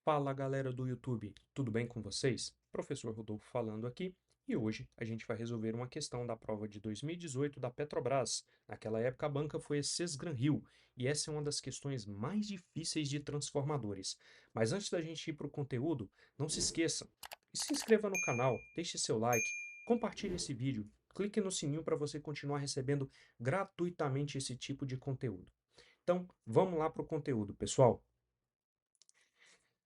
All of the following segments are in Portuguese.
Fala galera do YouTube, tudo bem com vocês? Professor Rodolfo falando aqui e hoje a gente vai resolver uma questão da prova de 2018 da Petrobras. Naquela época a banca foi a Sesgran-Rio e essa é uma das questões mais difíceis de transformadores. Mas antes da gente ir para o conteúdo, não se esqueça, se inscreva no canal, deixe seu like, compartilhe esse vídeo, clique no sininho para você continuar recebendo gratuitamente esse tipo de conteúdo. Então vamos lá para o conteúdo, pessoal.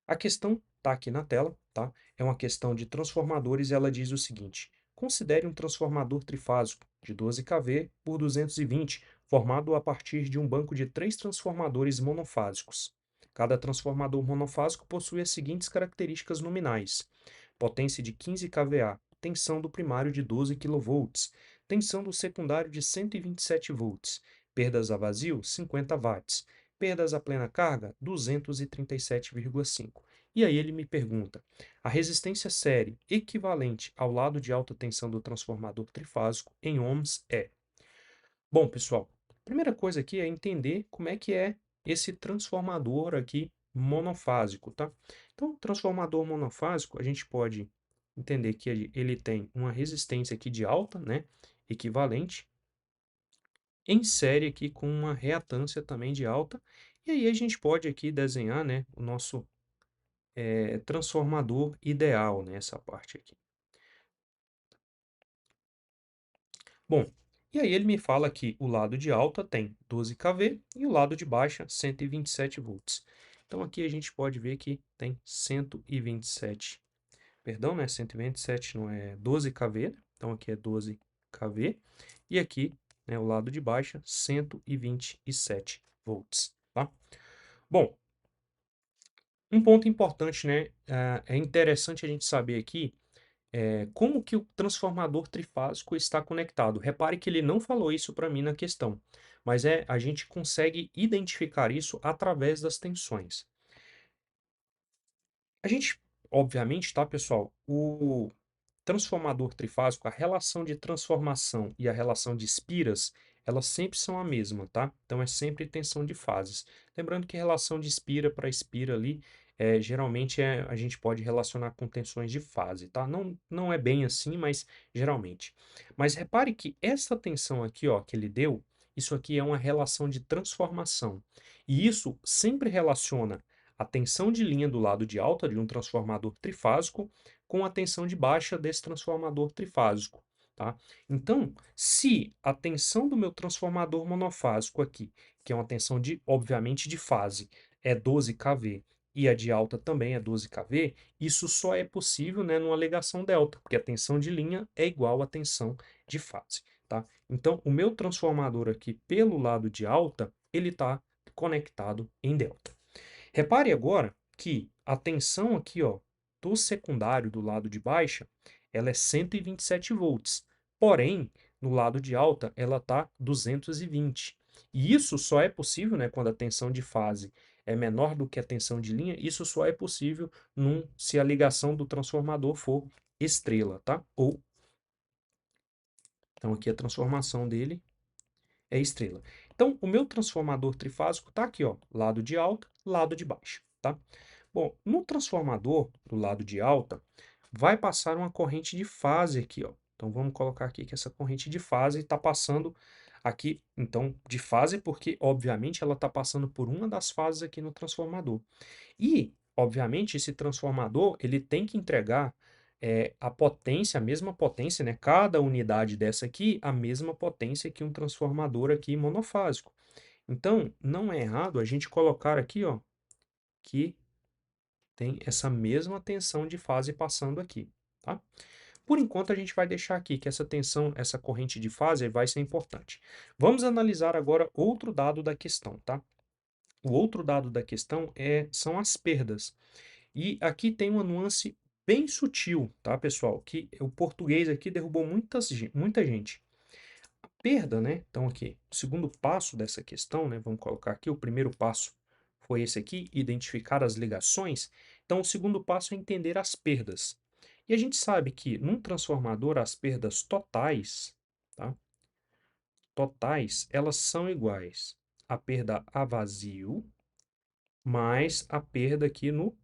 A questão está aqui na tela, tá? É uma questão de transformadores e ela diz o seguinte: considere um transformador trifásico de 12 kV por 220, formado a partir de um banco de 3 transformadores monofásicos. Cada transformador monofásico possui as seguintes características nominais: potência de 15 kVA, tensão do primário de 12 kV, tensão do secundário de 127 volts, perdas a vazio 50 watts, perdas a plena carga 237,5. E aí ele me pergunta: a resistência série equivalente ao lado de alta tensão do transformador trifásico em ohms é? Bom, pessoal, a primeira coisa aqui é entender como é que é esse transformador aqui monofásico, tá? Então, transformador monofásico, a gente pode entender que ele tem uma resistência aqui de alta, né, equivalente, em série aqui com uma reatância também de alta, e aí a gente pode aqui desenhar, né, o nosso transformador ideal nessa parte aqui. Bom, e aí ele me fala que o lado de alta tem 12 kV e o lado de baixa 127 volts. Então aqui a gente pode ver que tem 127, perdão, né, 127 não é 12 kV, então aqui é 12 kV e aqui, né, o lado de baixa 127 volts, tá? Bom, um ponto importante, né, é interessante a gente saber aqui como que o transformador trifásico está conectado. Repare que ele não falou isso para mim na questão, mas a gente consegue identificar isso através das tensões. A gente, obviamente, tá, pessoal, o transformador trifásico, a relação de transformação e a relação de espiras, elas sempre são a mesma, tá? Então é sempre tensão de fases. Lembrando que relação de espira para espira ali, geralmente a gente pode relacionar com tensões de fase, tá? Não é bem assim, mas geralmente. Mas repare que essa tensão aqui, ó, que ele deu, isso aqui é uma relação de transformação. E isso sempre relaciona a tensão de linha do lado de alta de um transformador trifásico com a tensão de baixa desse transformador trifásico, tá? Então, se a tensão do meu transformador monofásico aqui, que é uma tensão de, obviamente, de fase, é 12 kV e a de alta também é 12 kV, isso só é possível, né, numa ligação delta, porque a tensão de linha é igual à tensão de fase, tá? Então, o meu transformador aqui pelo lado de alta, ele está conectado em delta. Repare agora que a tensão aqui, ó, do secundário do lado de baixa, ela é 127 volts. Porém, no lado de alta, ela está 220. E isso só é possível, né, quando a tensão de fase é menor do que a tensão de linha, isso só é possível se a ligação do transformador for estrela, tá? Então aqui a transformação dele é estrela. Então, o meu transformador trifásico está aqui, ó, lado de alta, lado de baixa, tá? Bom, no transformador do lado de alta, vai passar uma corrente de fase aqui, ó. Então, vamos colocar aqui que essa corrente de fase está passando aqui, então, de fase, porque, obviamente, ela está passando por uma das fases aqui no transformador. E, obviamente, esse transformador, ele tem que entregar a potência, a mesma potência, né? Cada unidade dessa aqui, a mesma potência que um transformador aqui monofásico. Então, não é errado a gente colocar aqui, ó, que tem essa mesma tensão de fase passando aqui, tá? Por enquanto, a gente vai deixar aqui que essa tensão, essa corrente de fase vai ser importante. Vamos analisar agora outro dado da questão, tá? O outro dado da questão são as perdas. E aqui tem uma nuance bem sutil, tá, pessoal? Que o português aqui derrubou muita gente. A perda, né? Então, aqui, o segundo passo dessa questão, né? Vamos colocar aqui, o primeiro passo foi esse aqui, identificar as ligações. Então, o segundo passo é entender as perdas. E a gente sabe que num transformador, as perdas totais, tá? Totais, elas são iguais à perda a vazio mais a perda aqui no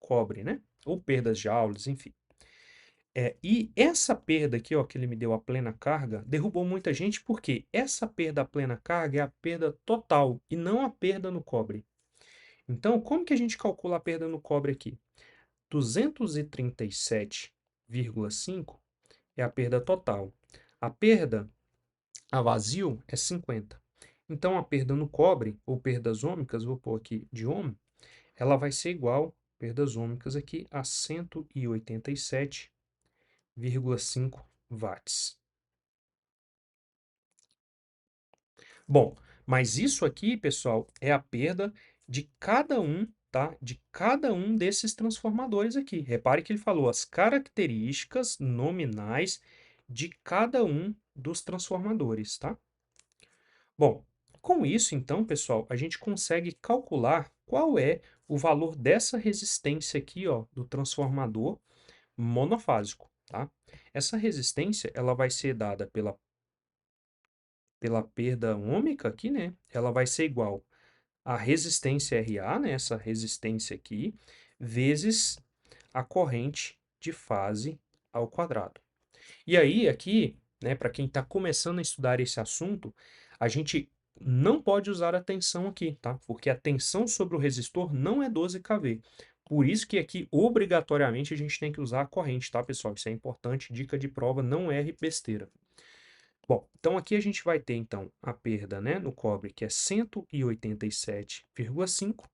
cobre, né? Ou perdas de Joule, enfim. E essa perda aqui, ó, que ele me deu a plena carga, derrubou muita gente porque essa perda à plena carga é a perda total e não a perda no cobre. Então, como que a gente calcula a perda no cobre aqui? 237,5 é a perda total. A perda a vazio é 50. Então, a perda no cobre, ou perdas ômicas, vou pôr aqui de ohm, ela vai ser igual, perdas ômicas aqui, a 187,5 watts. Bom, mas isso aqui, pessoal, é a perda de cada um, tá? De cada um desses transformadores aqui. Repare que ele falou as características nominais de cada um dos transformadores, tá? Bom, com isso, então, pessoal, a gente consegue calcular qual é o valor dessa resistência aqui, ó, do transformador monofásico, tá? Essa resistência, ela vai ser dada pela perda ômica aqui, né? Ela vai ser igual a resistência RA, né, essa resistência aqui, vezes a corrente de fase ao quadrado. E aí, aqui, né, para quem está começando a estudar esse assunto, a gente não pode usar a tensão aqui, tá? Porque a tensão sobre o resistor não é 12 kV. Por isso que aqui, obrigatoriamente, a gente tem que usar a corrente, tá, pessoal? Isso é importante, dica de prova, não erre besteira. Bom, então aqui a gente vai ter então a perda, né, no cobre, que é 187,5,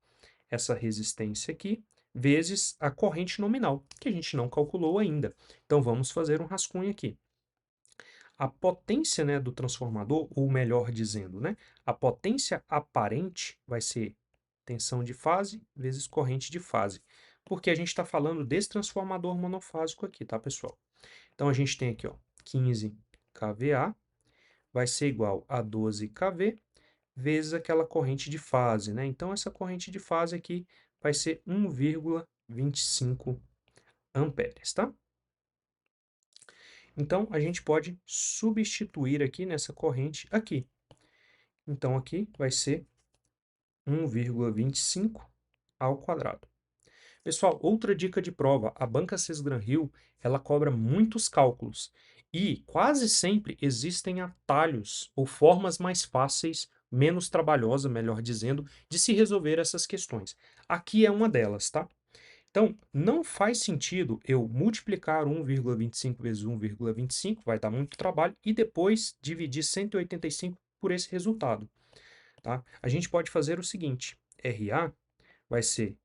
essa resistência aqui, vezes a corrente nominal, que a gente não calculou ainda. Então vamos fazer um rascunho aqui. A potência, né, do transformador, ou melhor dizendo, né, a potência aparente vai ser tensão de fase vezes corrente de fase, porque a gente está falando desse transformador monofásico aqui, tá, pessoal? Então a gente tem aqui, ó, 15 kVA vai ser igual a 12 kV vezes aquela corrente de fase, né? Então, essa corrente de fase aqui vai ser 1,25 amperes, tá? Então, a gente pode substituir aqui nessa corrente aqui. Então, aqui vai ser 1,25 ao quadrado. Pessoal, outra dica de prova, a banca Sesgran-Hill, ela cobra muitos cálculos e quase sempre existem atalhos ou formas mais fáceis, menos trabalhosa, melhor dizendo, de se resolver essas questões. Aqui é uma delas, tá? Então, não faz sentido eu multiplicar 1,25 vezes 1,25, vai dar muito trabalho, e depois dividir 185 por esse resultado, tá? A gente pode fazer o seguinte, RA vai ser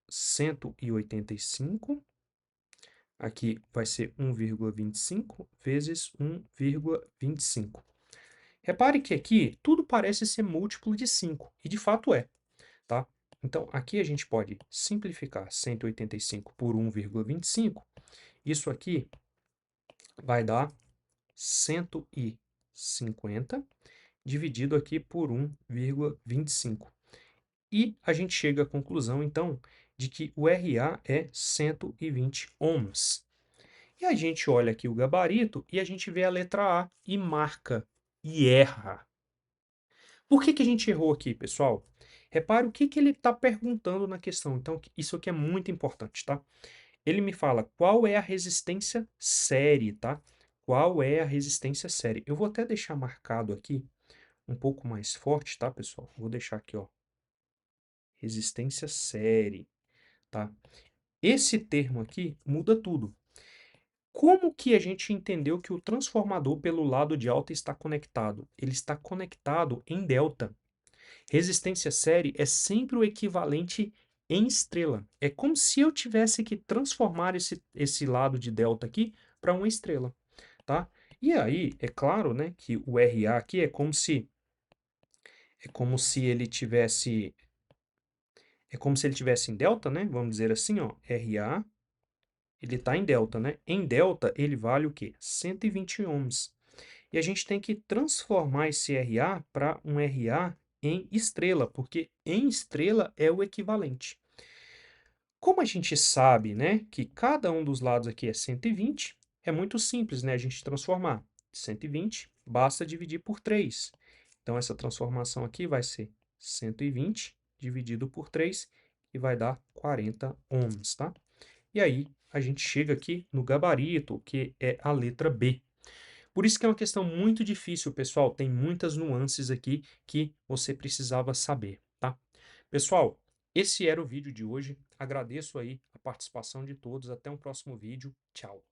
185, aqui vai ser 1,25 vezes 1,25. Repare que aqui tudo parece ser múltiplo de 5, e de fato é, tá? Então, aqui a gente pode simplificar 185 por 1,25, isso aqui vai dar 150 dividido aqui por 1,25. E a gente chega à conclusão, então, de que o RA é 120 ohms. E a gente olha aqui o gabarito e a gente vê a letra A e marca e erra. Por que que a gente errou aqui, pessoal? Repare o que que ele está perguntando na questão. Então, isso aqui é muito importante, tá? Ele me fala qual é a resistência série, tá? Qual é a resistência série? Eu vou até deixar marcado aqui um pouco mais forte, tá, pessoal? Vou deixar aqui, ó, resistência série, tá? Esse termo aqui muda tudo. Como que a gente entendeu que o transformador pelo lado de alta está conectado? Ele está conectado em delta. Resistência série é sempre o equivalente em estrela. É como se eu tivesse que transformar esse lado de delta aqui para uma estrela, tá? E aí, é claro, né, que o RA aqui é como se ele tivesse em delta, né? Vamos dizer assim, ó, RA, ele está em delta, né? Em delta, ele vale o quê? 120 ohms. E a gente tem que transformar esse RA para um RA em estrela, porque em estrela é o equivalente. Como a gente sabe, né, que cada um dos lados aqui é 120, é muito simples, né, a gente transformar. 120 basta dividir por 3. Então, essa transformação aqui vai ser 120 dividido por 3, e vai dar 40 ohms, tá? E aí a gente chega aqui no gabarito, que é a letra B. Por isso que é uma questão muito difícil, pessoal. Tem muitas nuances aqui que você precisava saber, tá? Pessoal, esse era o vídeo de hoje. Agradeço aí a participação de todos. Até um próximo vídeo. Tchau.